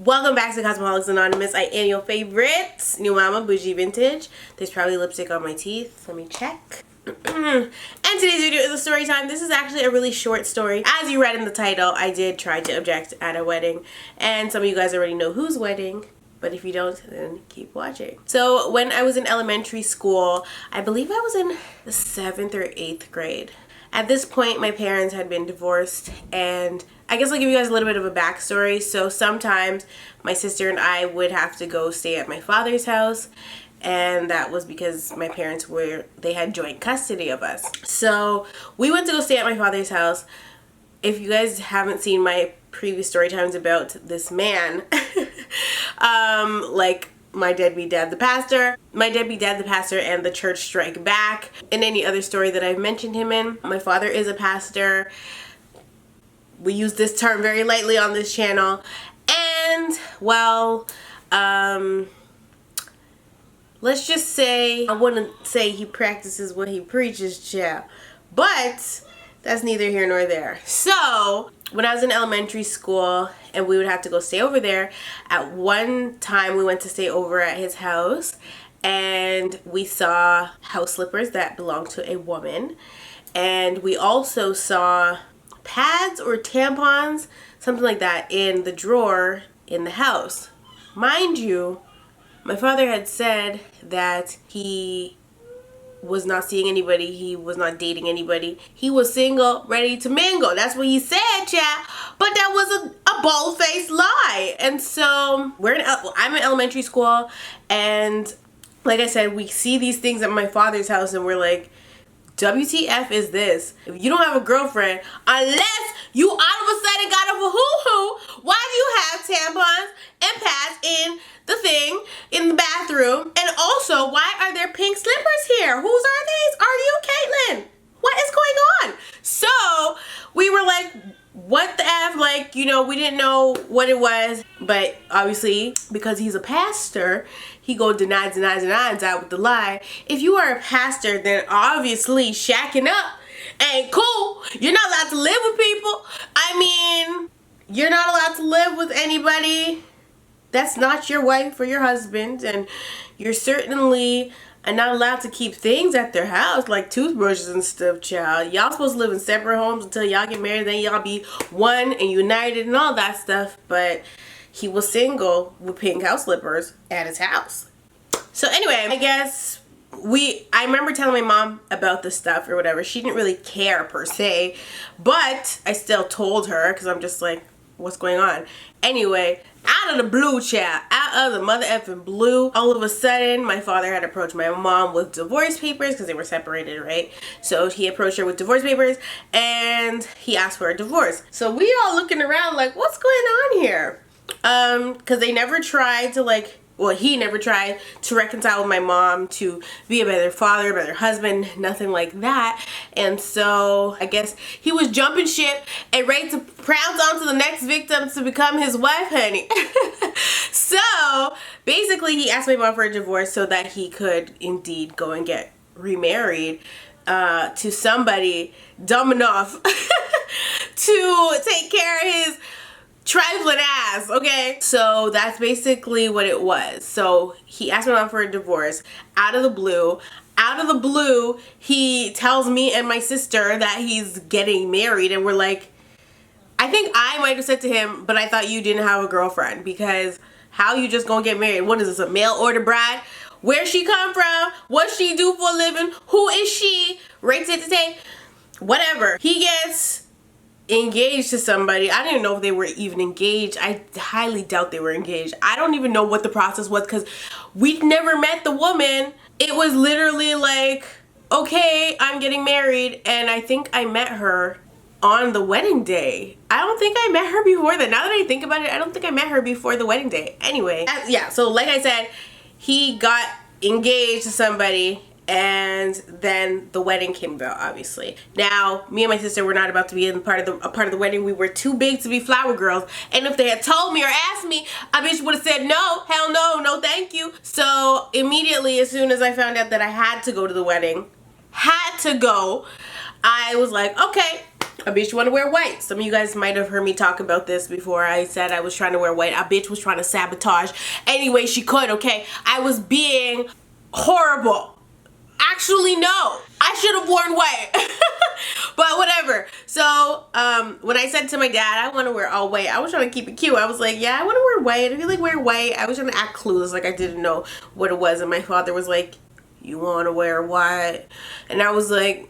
Welcome back to Cosmoholics Anonymous. I am your favorite new mama, Bougie Vintage. There's probably lipstick on my teeth. Let me check. And today's video is a story time. This is actually a really short story. As you read in the title, I did try to object at a wedding. And some of you guys already know whose wedding. But if you don't, then keep watching. So when I was in elementary school, I believe I was in the 7th or 8th grade. At this point, my parents had been divorced, and I guess I'll give you guys a little bit of a backstory. So sometimes my sister and I would have to go stay at my father's house, and that was because my parents they had joint custody of us. So we went to go stay at my father's house. If you guys haven't seen my previous story times about this man, like my deadbeat dad the pastor, and the church strike back, and any other story that I've mentioned him in. My father is a pastor. We use this term very lightly on this channel. And well, let's just say, I wouldn't say he practices what he preaches, child, but that's neither here nor there. So when I was in elementary school and we would have to go stay over there, at one time we went to stay over at his house, and we saw house slippers that belonged to a woman, and we also saw pads or tampons, something like that, in the drawer in the house. Mind you, my father had said that he was not seeing anybody, he was not dating anybody, he was single, ready to mingle. That's what he said, chat. But that was a bold-faced lie. And so I'm in elementary school, and like I said, we see these things at my father's house, and we're like, WTF is this? If you don't have a girlfriend, unless you all of a sudden got a hoo-hoo, why do you have tampons and pads in the thing in the bathroom? And also, why are there pink slippers here? Whose are these? Are you Caitlin? What is going on? So we were like, what the F? Like, you know, we didn't know what it was, but obviously because he's a pastor, he go denies out with the lie. If you are a pastor, then obviously shacking up ain't cool. You're not allowed to live with people. I mean, you're not allowed to live with anybody that's not your wife or your husband, and you're certainly not allowed to keep things at their house like toothbrushes and stuff, child. Y'all supposed to live in separate homes until y'all get married, then y'all be one and united and all that stuff. But he was single with pink house slippers at his house. So anyway, I guess I remember telling my mom about this stuff or whatever. She didn't really care per se, but I still told her because I'm just like, what's going on? Anyway, out of the blue, chat, out of the mother effing blue, all of a sudden my father had approached my mom with divorce papers because they were separated, right? So he approached her with divorce papers and he asked for a divorce. So we all looking around like, what's going on here? Because they never tried to he never tried to reconcile with my mom to be a better father, a better husband, nothing like that. And so I guess he was jumping ship and ready to pounce onto the next victim to become his wife, honey. So basically he asked my mom for a divorce so that he could indeed go and get remarried to somebody dumb enough to take care of his trifling ass, okay? So that's basically what it was. So he asked my mom for a divorce out of the blue. Out of the blue, he tells me and my sister that he's getting married, and we're like, I think I might have said to him, but I thought you didn't have a girlfriend, because how you just gonna get married? What is this, a mail order bride? Where she come from? What she do for a living? Who is she? Rates it to say, whatever. He gets engaged to somebody. I didn't know if they were even engaged. I highly doubt they were engaged. I don't even know what the process was because we'd never met the woman. It was literally like, okay, I'm getting married, and I think I met her on the wedding day. I don't think I met her before that. Now that I think about it, I don't think I met her before the wedding day. Anyway, yeah, so like I said, he got engaged to somebody, and then the wedding came about, obviously. Now, me and my sister were not about to be a part of the wedding. We were too big to be flower girls. And if they had told me or asked me, I bitch would have said no, hell no, no thank you. So immediately, as soon as I found out that I had to go to the wedding, I was like, okay, A bitch want to wear white. Some of you guys might have heard me talk about this before. I said I was trying to wear white. A bitch was trying to sabotage any way she could, okay? I was being horrible. Actually, no. I should have worn white. But whatever. So, when I said to my dad, I want to wear all white, I was trying to keep it cute. I was like, yeah, I want to wear white. I feel like wear white. I was trying to act clueless, like I didn't know what it was. And my father was like, you want to wear white? And I was like,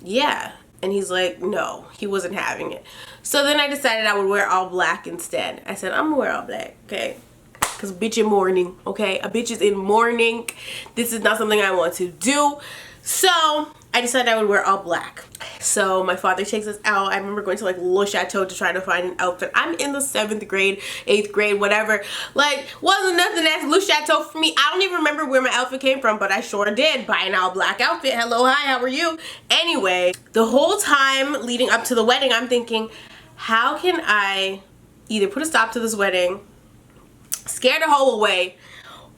yeah. And he's like, no, he wasn't having it. So then I decided I would wear all black instead. I said, I'm gonna wear all black, okay? Because bitch in mourning, okay? A bitch is in mourning. This is not something I want to do. So I decided I would wear all black. So my father takes us out. I remember going to like Le Chateau to try to find an outfit. I'm in the 7th grade, 8th grade, whatever. Like, wasn't nothing at Le Chateau for me. I don't even remember where my outfit came from, but I sure did buy an all black outfit. Hello, hi, how are you? Anyway, the whole time leading up to the wedding, I'm thinking, how can I either put a stop to this wedding, scare the whole away,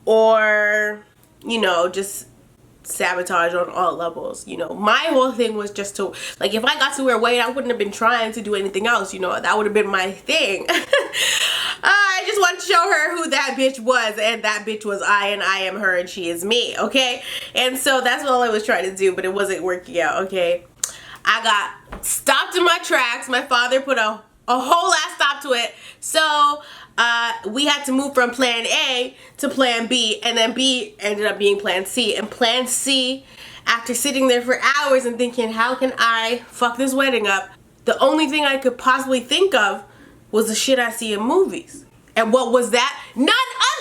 or, you know, just sabotage on all levels. You know, my whole thing was just to, like, if I got to wear white, I wouldn't have been trying to do anything else, you know. That would have been my thing. I just wanted to show her who that bitch was, and that bitch was I, and I am her, and she is me, okay? And so that's all I was trying to do, but it wasn't working out, okay? I got stopped in my tracks. My father put a whole ass stop to it. So we had to move from plan A to plan B, and then B ended up being plan C. And plan C, after sitting there for hours and thinking, how can I fuck this wedding up? The only thing I could possibly think of was the shit I see in movies. And what was that? None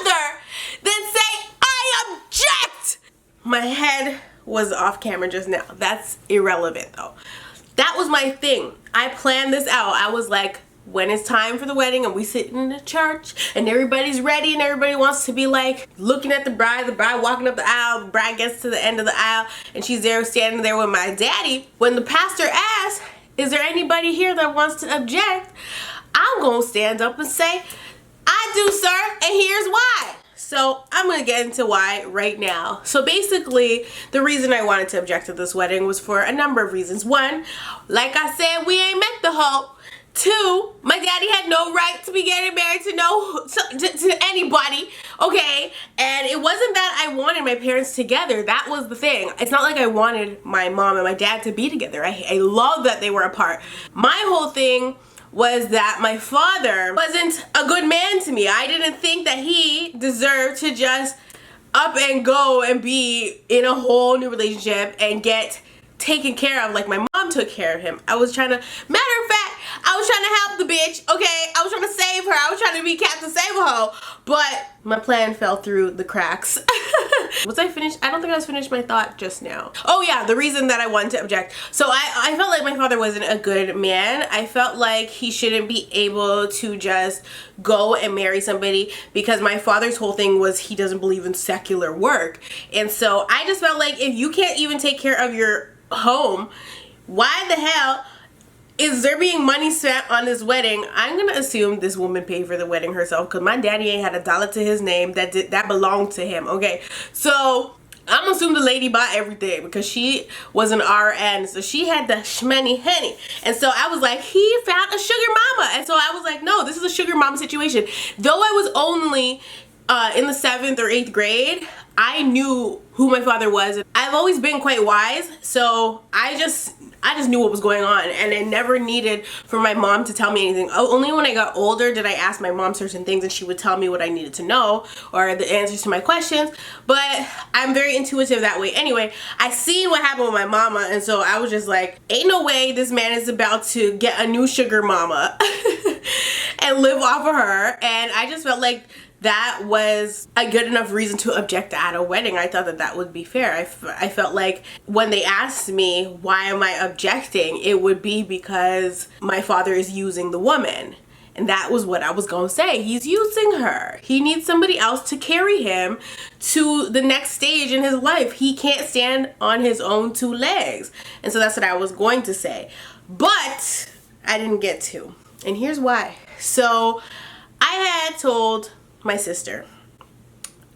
other than say, I object! My head was off camera just now. That's irrelevant though. That was my thing. I planned this out. I was like, when it's time for the wedding and we sit in the church and everybody's ready and everybody wants to be like looking at the bride walking up the aisle, the bride gets to the end of the aisle and she's there standing there with my daddy. When the pastor asks, is there anybody here that wants to object? I'm gonna stand up and say, I do, sir, and here's why. So I'm gonna get into why right now. So basically, the reason I wanted to object to this wedding was for a number of reasons. One, like I said, we ain't met the hoe. Two, my daddy had no right to be getting married to anybody, okay? And it wasn't that I wanted my parents together. That was the thing. It's not like I wanted my mom and my dad to be together. I love that they were apart. My whole thing was that my father wasn't a good man to me. I didn't think that he deserved to just up and go and be in a whole new relationship and get taken care of like my mom took care of him. I was trying to, matter of fact, I was trying to help the bitch, okay? I was trying to save her. I was trying to be Captain Save-A-Ho, but my plan fell through the cracks. Was I finished? I don't think I was finished my thought just now. Oh yeah, the reason that I wanted to object. So I felt like my father wasn't a good man. I felt like he shouldn't be able to just go and marry somebody because my father's whole thing was he doesn't believe in secular work. And so I just felt like if you can't even take care of your home, why the hell is there being money spent on this wedding? I'm gonna assume this woman paid for the wedding herself because my daddy ain't had a dollar to his name that belonged to him, okay? So I'm gonna assume the lady bought everything because she was an RN, so she had the shmoney henny. And so I was like, he found a sugar mama. And so I was like, no, this is a sugar mama situation. Though I was only in the 7th or 8th grade, I knew who my father was. I've always been quite wise, so I just knew what was going on, and I never needed for my mom to tell me anything. Only when I got older did I ask my mom certain things and she would tell me what I needed to know or the answers to my questions, but I'm very intuitive that way. Anyway, I seen what happened with my mama, and so I was just like, ain't no way this man is about to get a new sugar mama and live off of her. And I just felt like that was a good enough reason to object at a wedding. I thought that that would be fair. I felt like when they asked me why am I objecting, it would be because my father is using the woman. And that was what I was gonna say. He's using her. He needs somebody else to carry him to the next stage in his life. He can't stand on his own 2 legs. And so that's what I was going to say. But I didn't get to. And here's why. So I had told my sister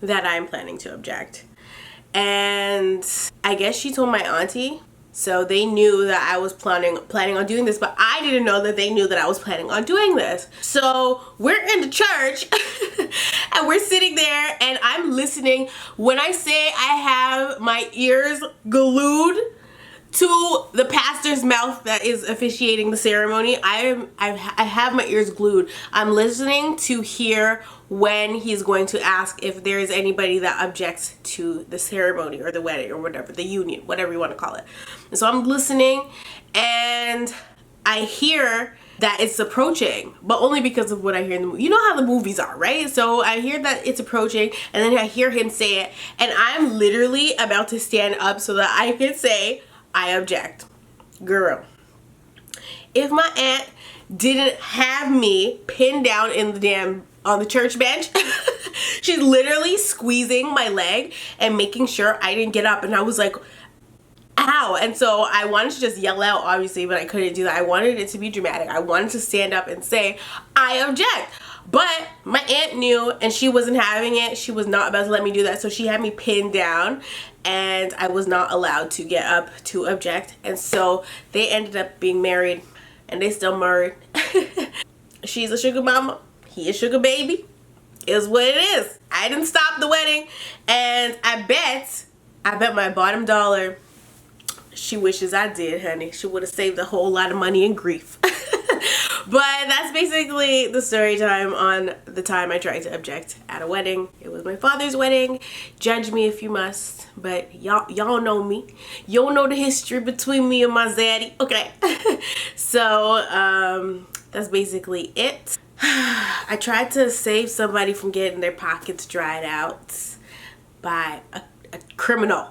that I'm planning to object, and I guess she told my auntie, So they knew that I was planning on doing this, but I didn't know that they knew that I was planning on doing this. So we're in the church and we're sitting there and I'm listening. When I say I have my ears glued to the pastor's mouth that is officiating the ceremony, I have my ears glued. I'm listening to hear when he's going to ask if there is anybody that objects to the ceremony or the wedding or whatever, the union, whatever you want to call it. And so I'm listening and I hear that it's approaching, but only because of what I hear in the movie. You know how the movies are, right? So I hear that it's approaching and then I hear him say it and I'm literally about to stand up so that I can say, I object. Girl, if my aunt didn't have me pinned down in the on the church bench, she's literally squeezing my leg and making sure I didn't get up, and I was like, ow. And so I wanted to just yell out, obviously, but I couldn't do that. I wanted it to be dramatic. I wanted to stand up and say, I object. But my aunt knew and she wasn't having it. She was not about to let me do that. So she had me pinned down and I was not allowed to get up to object. And so they ended up being married and they still married. She's a sugar mama. He a sugar baby. Is what it is. I didn't stop the wedding. And I bet my bottom dollar she wishes I did, honey. She would have saved a whole lot of money and grief. But that's basically the story time on the time I tried to object at a wedding. It was my father's wedding. Judge me if you must, but y'all know me. Y'all know the history between me and my zaddy. Okay. So that's basically it. I tried to save somebody from getting their pockets dried out by a criminal,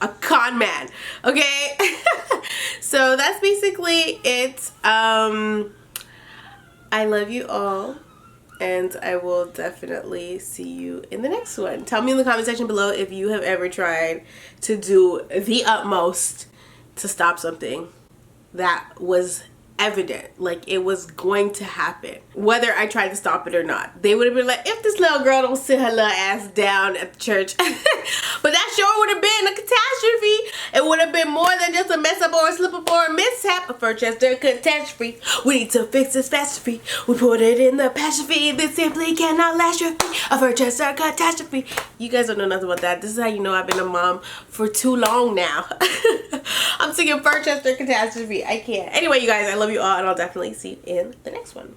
a con man. Okay. So that's basically it. I love you all and I will definitely see you in the next one. Tell me in the comment section below if you have ever tried to do the utmost to stop something that was evident, like it was going to happen, whether I tried to stop it or not. They would have been like, if this little girl don't sit her little ass down at the church. But that sure would have been a catastrophe. It would have been more than just a mess up or a slip up or a mishap. A Furchester catastrophe. We need to fix this catastrophe. We put it in the catastrophe. This simply cannot last your feet. A Furchester catastrophe. You guys don't know nothing about that. This is how you know I've been a mom for too long now. I'm singing Furchester catastrophe. I can't. Anyway, you guys, I love you all and I'll definitely see you in the next one.